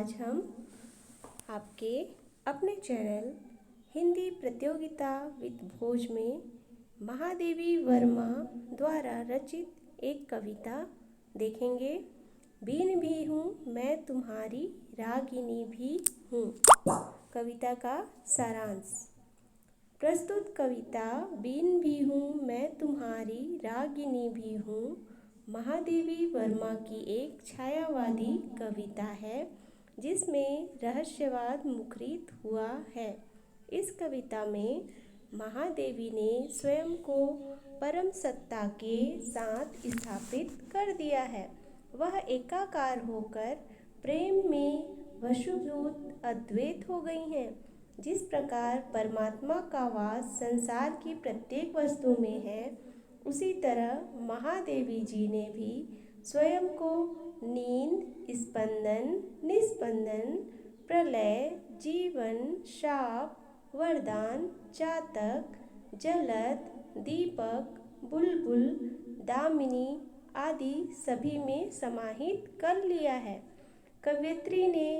आज हम आपके अपने चैनल हिंदी प्रतियोगिता विद भोज में महादेवी वर्मा द्वारा रचित एक कविता देखेंगे। बीन भी हूँ मैं तुम्हारी रागिनी भी हूँ। कविता का सारांश। प्रस्तुत कविता बीन भी हूँ मैं तुम्हारी रागिनी भी हूँ महादेवी वर्मा की एक छायावादी कविता है जिसमें रहस्यवाद मुखरित हुआ है। इस कविता में महादेवी ने स्वयं को परम सत्ता के साथ स्थापित कर दिया है। वह एकाकार होकर प्रेम में वशीभूत अद्वैत हो गई हैं। जिस प्रकार परमात्मा का वास संसार की प्रत्येक वस्तु में है, उसी तरह महादेवी जी ने भी स्वयं को नींद, स्पंदन, निस्पंदन, प्रलय, जीवन, शाप, वरदान, चातक, जलद, दीपक, बुलबुल, दामिनी आदि सभी में समाहित कर लिया है। कवयित्री ने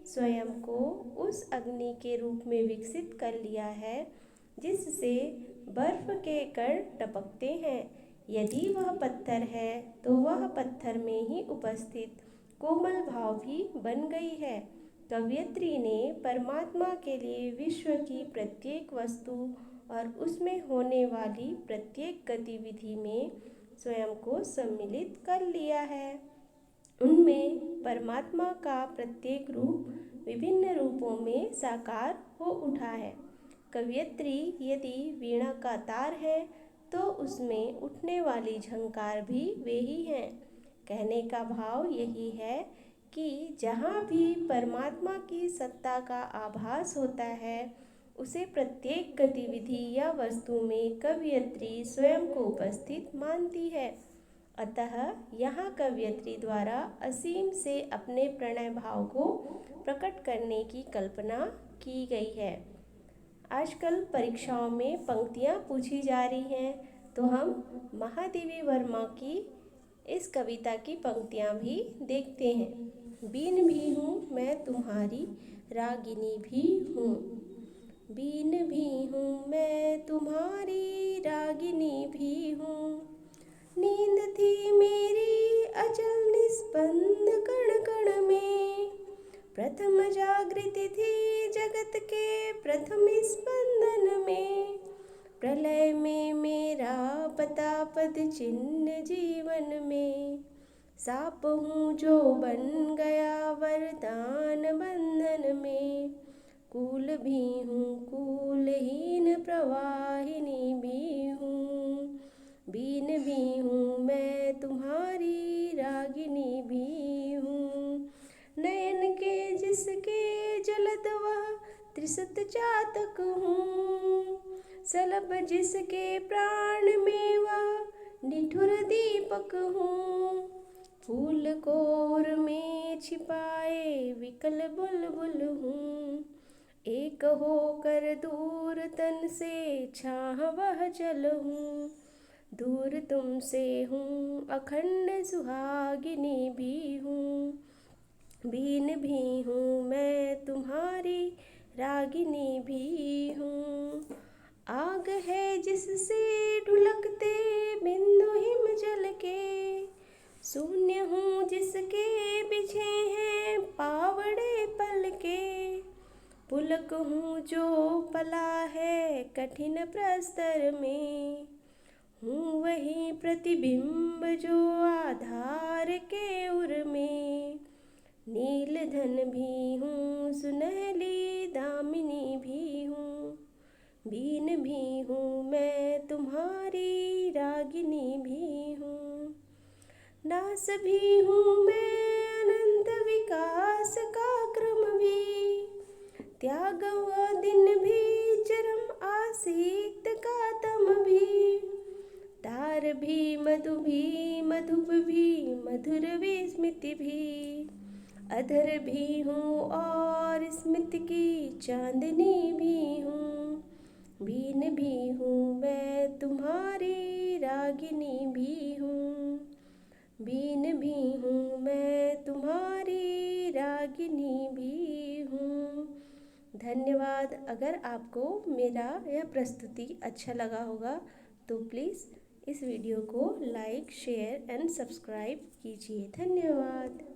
स्वयं को उस अग्नि के रूप में विकसित कर लिया है जिससे बर्फ के कण टपकते हैं। यदि वह पत्थर है तो वह पत्थर में ही उपस्थित कोमल भाव भी बन गई है। कवयित्री ने परमात्मा के लिए विश्व की प्रत्येक वस्तु और उसमें होने वाली प्रत्येक गतिविधि में स्वयं को सम्मिलित कर लिया है। उनमें परमात्मा का प्रत्येक रूप विभिन्न रूपों में साकार हो उठा है। कवयित्री यदि वीणा का तार है तो उसमें उठने वाली झंकार भी वे ही हैं। कहने का भाव यही है कि जहाँ भी परमात्मा की सत्ता का आभास होता है, उसे प्रत्येक गतिविधि या वस्तु में कवयित्री स्वयं को उपस्थित मानती है। अतः यहाँ कवयित्री द्वारा असीम से अपने प्रणय भाव को प्रकट करने की कल्पना की गई है। आजकल परीक्षाओं में पंक्तियाँ पूछी जा रही हैं, तो हम महादेवी वर्मा की इस कविता की पंक्तियाँ भी देखते हैं। बीन भी हूँ मैं तुम्हारी रागिनी भी हूँ। बीन भी हूँ मैं तुम्हारी रागिनी भी हूँ। नींद थी मेरी अचल निस्पंद कण कण में। प्रथम जागृति थी जगत के प्रथम स्पंदन में। प्रलय में मेरा पता पद चिन्ह जीवन में। साप हूँ जो बन गया वरदान बंधन में। कूल भी हूँ कूलहीन प्रवाहिनी भी हूँ। बीन भी हूँ मैं तुम्हारी रागिनी भी हूँ। नयन के जिसके जलद वह त्रिसत चातक हूँ। सलभ जिसके प्राण में वह निठुर दीपक हूँ। फूल कोर में छिपाए विकल बुलबुल हूँ। एक होकर दूर तन से छाह वह जल हूँ। दूर तुमसे हूँ अखंड सुहागिनी भी हूँ। बीन भी हूँ मैं तुम्हारी रागिनी भी हूँ। आग है जिससे ढुलकते बिंदु हिम जल के। शून्य हूँ जिसके बिछे हैं पावड़े पल के। पुलक हूँ जो पला है कठिन प्रस्तर में। हूँ वही प्रतिबिंब जो आधार के उर में। नील धन भी हूँ सुनहली दामिनी भी हूँ। बीन भी हूँ मैं तुम्हारी रागिनी भी हूँ। नास भी हूँ मैं अनंत विकास का क्रम भी। त्याग व दिन भी चरम आसीक्त का तम भी। तार भी मधुप भी मधुर विस्मृति भी। अधर भी हूँ और स्मित की चांदनी भी हूँ। बीन भी हूँ मैं तुम्हारी रागिनी भी हूँ। बीन भी हूँ मैं तुम्हारी रागिनी भागिनी भी हूँ। धन्यवाद। अगर आपको मेरा यह प्रस्तुति अच्छा लगा होगा तो प्लीज़ इस वीडियो को लाइक, शेयर एंड सब्सक्राइब कीजिए। धन्यवाद।